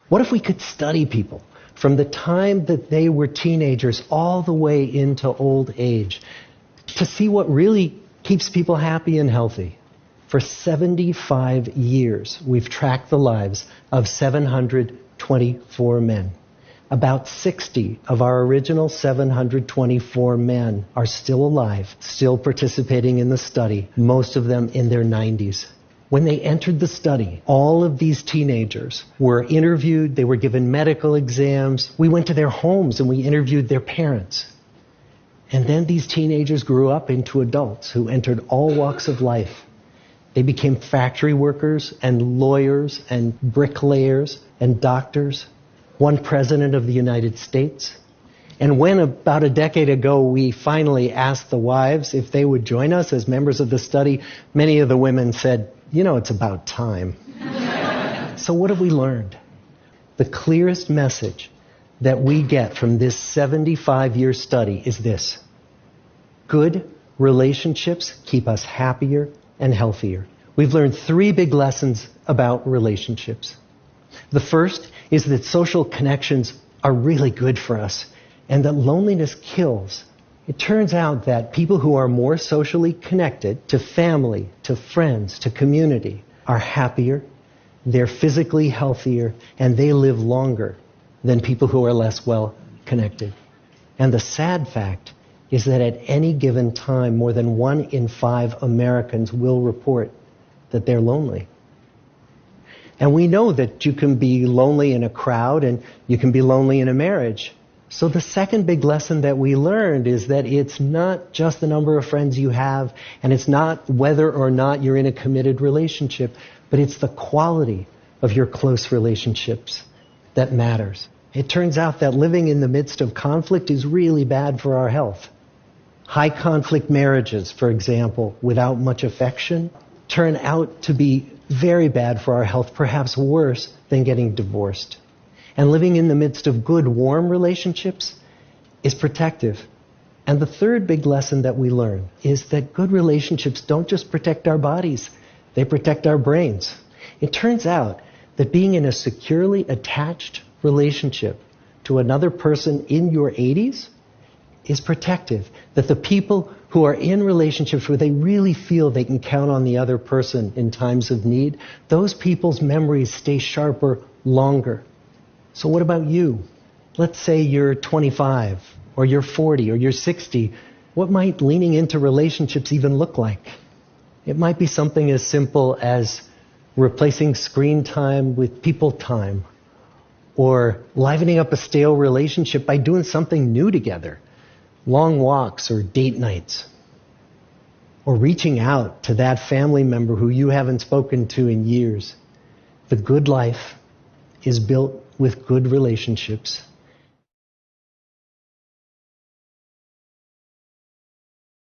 What if we could study people from the time that they were teenagers all the way into old age to see what really keeps people happy and healthy? For 75 years, we've tracked the lives of 724 men. About 60 of our original 724 men are still alive, still participating in the study, most of them in their 90s. When they entered the study, all of these teenagers were interviewed, they were given medical exams. We went to their homes and we interviewed their parents. And then these teenagers grew up into adults who entered all walks of life. They became factory workers and lawyers and bricklayers and doctors. One president of the United States. And when about a decade ago we finally asked the wives if they would join us as members of the study, many of the women said, it's about time. So what have we learned? The clearest message that we get from this 75-year study is this: good relationships keep us happier and healthier. We've learned 3 big lessons about relationships. The first is that social connections are really good for us and that loneliness kills. It turns out that people who are more socially connected to family, to friends, to community are happier, they're physically healthier, and they live longer than people who are less well connected. And the sad fact is that at any given time, more than 1 in 5 Americans will report that they're lonely. And we know that you can be lonely in a crowd and you can be lonely in a marriage. So the second big lesson that we learned is that it's not just the number of friends you have, and it's not whether or not you're in a committed relationship, but it's the quality of your close relationships that matters. It turns out that living in the midst of conflict is really bad for our health. High conflict marriages, for example, without much affection, turn out to be very bad for our health, perhaps worse than getting divorced. And living in the midst of good, warm relationships is protective. And the third big lesson that we learn is that good relationships don't just protect our bodies, they protect our brains. It turns out that being in a securely attached relationship to another person in your 80s is protective. That the people who are in relationships where they really feel they can count on the other person in times of need, those people's memories stay sharper longer. So what about you? Let's say you're 25, or you're 40, or you're 60. What might leaning into relationships even look like? It might be something as simple as replacing screen time with people time, or livening up a stale relationship by doing something new together. Long walks or date nights, or reaching out to that family member who you haven't spoken to in years. The good life is built with good relationships.